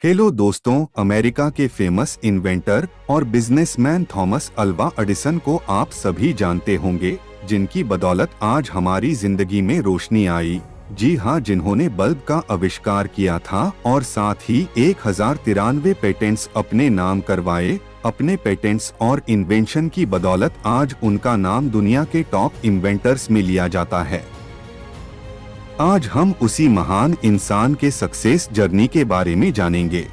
Hello दोस्तों, America के famous inventor और बिजनेसमैन थॉमस अल्वा एडिसन को आप सभी जानते होंगे, जिनकी बदौलत आज हमारी जिंदगी में रोशनी आई। जी हाँ, जिन्होंने बल्ब का आविष्कार किया था और साथ ही 1093 पेटेंट्स अपने नाम करवाए। अपने पेटेंट्स और इन्वेंशन की बदौलत आज उनका नाम दुनिया के टॉप इन्वेंटर्स में लिया जाता है। आज हम उसी महान इंसान के सक्सेस जर्नी के बारे में जानेंगे।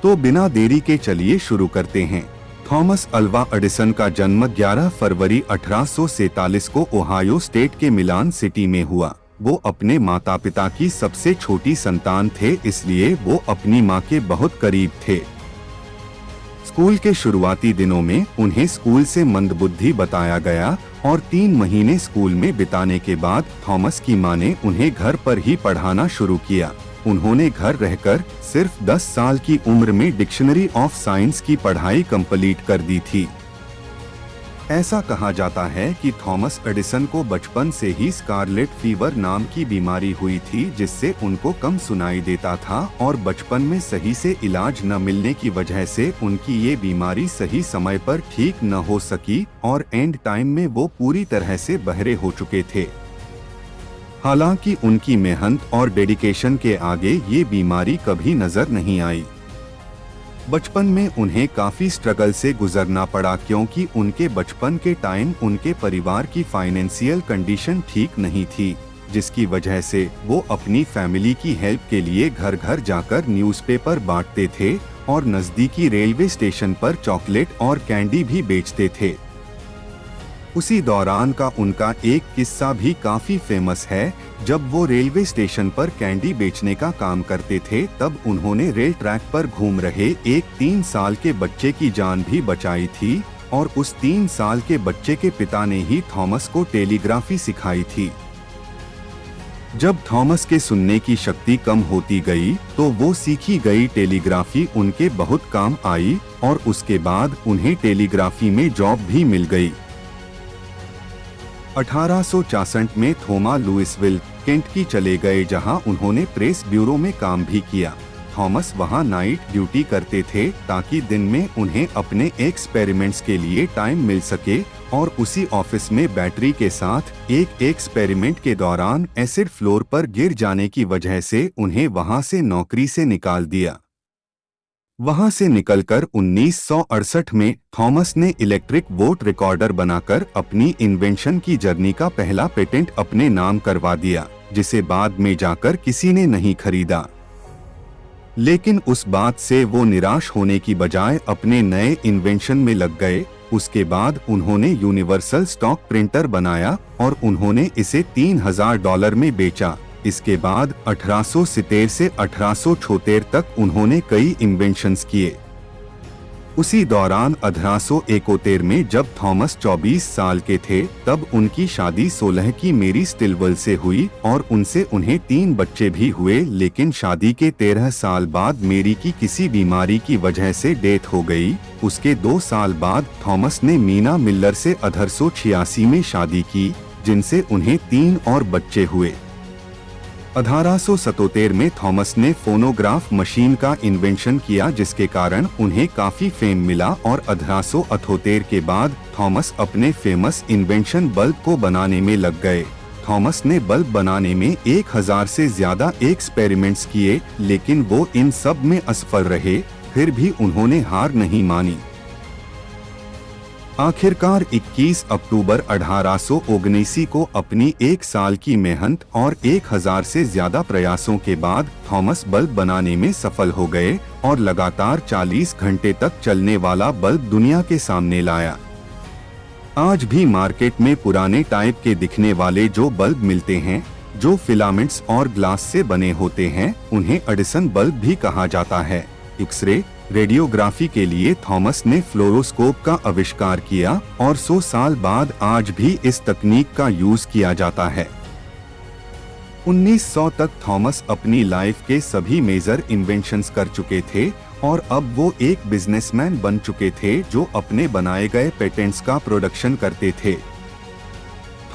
तो बिना देरी के चलिए शुरू करते हैं। थॉमस अल्वा एडिसन का जन्म 11 फरवरी 1847 को ओहायो स्टेट के मिलान सिटी में हुआ। वो अपने माता पिता की सबसे छोटी संतान थे, इसलिए वो अपनी मां के बहुत करीब थे। स्कूल के शुरुआती दिनों में उन्हें स्कूल से मंदबुद्धि बताया गया और 3 महीने स्कूल में बिताने के बाद थॉमस की मां ने उन्हें घर पर ही पढ़ाना शुरू किया। उन्होंने घर रहकर सिर्फ 10 साल की उम्र में डिक्शनरी ऑफ साइंस की पढ़ाई कंप्लीट कर दी थी। ऐसा कहा जाता है कि थॉमस एडिसन को बचपन से ही स्कारलेट फीवर नाम की बीमारी हुई थी, जिससे उनको कम सुनाई देता था और बचपन में सही से इलाज न मिलने की वजह से उनकी ये बीमारी सही समय पर ठीक न हो सकी और एंड टाइम में वो पूरी तरह से बहरे हो चुके थे। हालांकि उनकी मेहनत और डेडिकेशन के आगे ये बीमारी कभी नजर नहीं आई। बचपन में उन्हें काफी स्ट्रगल से गुजरना पड़ा, क्योंकि उनके बचपन के टाइम उनके परिवार की फाइनेंशियल कंडीशन ठीक नहीं थी, जिसकी वजह से वो अपनी फैमिली की हेल्प के लिए घर घर जाकर न्यूज़पेपर बांटते थे और नजदीकी रेलवे स्टेशन पर चॉकलेट और कैंडी भी बेचते थे। उसी दौरान का उनका एक किस्सा भी काफी फेमस है। जब वो रेलवे स्टेशन पर कैंडी बेचने का काम करते थे, तब उन्होंने रेल ट्रैक पर घूम रहे एक 3 साल के बच्चे की जान भी बचाई थी और उस 3 साल के बच्चे के पिता ने ही थॉमस को टेलीग्राफी सिखाई थी। जब थॉमस के सुनने की शक्ति कम होती गई, तो वो सीखी गई टेलीग्राफी उनके बहुत काम आई और उसके बाद उन्हें टेलीग्राफी में जॉब भी मिल गई। 1864 में थोमा लुइसविल, केंट की चले गए, जहां उन्होंने प्रेस ब्यूरो में काम भी किया। थॉमस वहां नाइट ड्यूटी करते थे ताकि दिन में उन्हें अपने एक्सपेरिमेंट्स के लिए टाइम मिल सके और उसी ऑफिस में बैटरी के साथ एक एक्सपेरिमेंट के दौरान एसिड फ्लोर पर गिर जाने की वजह से उन्हें वहां से नौकरी से निकाल दिया। वहां से निकलकर 1968 में थॉमस ने इलेक्ट्रिक वोट रिकॉर्डर बनाकर अपनी इन्वेंशन की जर्नी का पहला पेटेंट अपने नाम करवा दिया, जिसे बाद में जाकर किसी ने नहीं खरीदा। लेकिन उस बात से वो निराश होने की बजाय अपने नए इन्वेंशन में लग गए। उसके बाद उन्होंने यूनिवर्सल स्टॉक प्रिंटर बनाया और उन्होंने इसे $3000 में बेचा। इसके बाद 1870 से 1876 तक उन्होंने कई इन्वेंशंस किए। उसी दौरान 1871 में जब थॉमस 24 साल के थे, तब उनकी शादी 16 की मेरी स्टिलवेल से हुई और उनसे उन्हें 3 बच्चे भी हुए। लेकिन शादी के 13 साल बाद मेरी की किसी बीमारी की वजह से डेथ हो गई। उसके 2 साल बाद थॉमस ने मीना मिलर से 1886 में शादी की, जिनसे उन्हें 3 और बच्चे हुए। 1877 में थॉमस ने फोनोग्राफ मशीन का इन्वेंशन किया, जिसके कारण उन्हें काफी फेम मिला और 1878 के बाद थॉमस अपने फेमस इन्वेंशन बल्ब को बनाने में लग गए। थॉमस ने बल्ब बनाने में 1000 से ज्यादा एक्सपेरिमेंट्स किए, लेकिन वो इन सब में असफल रहे। फिर भी उन्होंने हार नहीं मानी। आखिरकार 21 अक्टूबर 1879 को अपनी 1 साल की मेहनत और 1000 से ज्यादा प्रयासों के बाद थॉमस बल्ब बनाने में सफल हो गए और लगातार 40 घंटे तक चलने वाला बल्ब दुनिया के सामने लाया। आज भी मार्केट में पुराने टाइप के दिखने वाले जो बल्ब मिलते हैं, जो फिलामेंट्स और ग्लास से बने होते हैं, उन्हें एडिसन बल्ब भी कहा जाता है। एक्सरे रेडियोग्राफी के लिए थॉमस ने फ्लोरोस्कोप का आविष्कार किया और 100 साल बाद आज भी इस तकनीक का यूज किया जाता है। 1900 तक थॉमस अपनी लाइफ के सभी मेजर इन्वेंशंस कर चुके थे और अब वो एक बिजनेसमैन बन चुके थे जो अपने बनाए गए पेटेंट्स का प्रोडक्शन करते थे।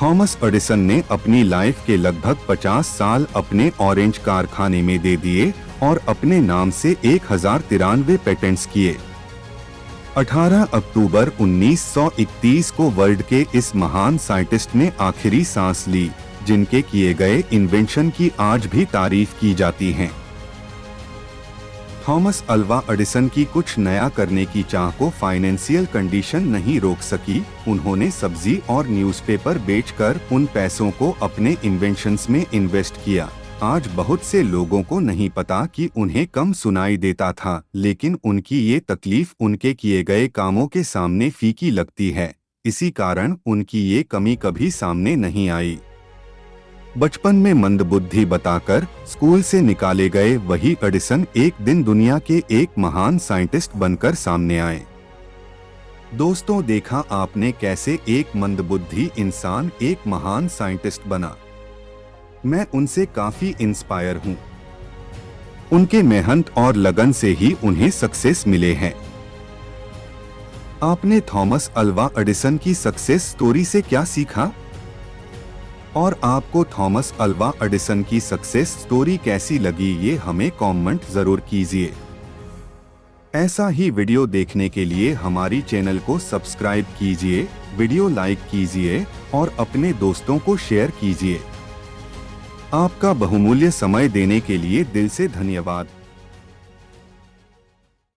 थॉमस एडिसन ने अपनी लाइफ के लगभग 50 साल अपने ऑरेंज कारखाने में दे दिए और अपने नाम से 1093 पेटेंट्स किए। 18 अक्टूबर 1931 को वर्ल्ड के इस महान साइंटिस्ट ने आखिरी सांस ली, जिनके किए गए इन्वेंशन की आज भी तारीफ की जाती है। थॉमस अल्वा एडिसन की कुछ नया करने की चाह को फाइनेंशियल कंडीशन नहीं रोक सकी। उन्होंने सब्जी और न्यूज़पेपर बेचकर उन पैसों को अपने इन्वेंशंस में इन्वेस्ट किया। आज बहुत से लोगों को नहीं पता कि उन्हें कम सुनाई देता था, लेकिन उनकी ये तकलीफ उनके किए गए कामों के सामने फीकी लगती है। इसी कारण उनकी ये कमी कभी सामने नहीं आई। बचपन में मंदबुद्धि बताकर स्कूल से निकाले गए वही एडिसन एक दिन दुनिया के एक महान साइंटिस्ट बनकर सामने आए। दोस्तों, देखा आपने कैसे एक मंदबुद्धि इंसान एक महान साइंटिस्ट बना। मैं उनसे काफी इंस्पायर हूँ। उनके मेहनत और लगन से ही उन्हें सक्सेस मिले हैं। आपने थॉमस अल्वा एडिसन की सक्सेस स्टोरी से क्या सीखा? और आपको थॉमस अल्वा एडिसन की सक्सेस स्टोरी कैसी लगी, ये हमें कमेंट जरूर कीजिए। ऐसा ही वीडियो देखने के लिए हमारी चैनल को सब्सक्राइब कीजिए, वीडियो लाइक कीजिए और अपने दोस्तों को शेयर कीजिए। आपका बहुमूल्य समय देने के लिए दिल से धन्यवाद।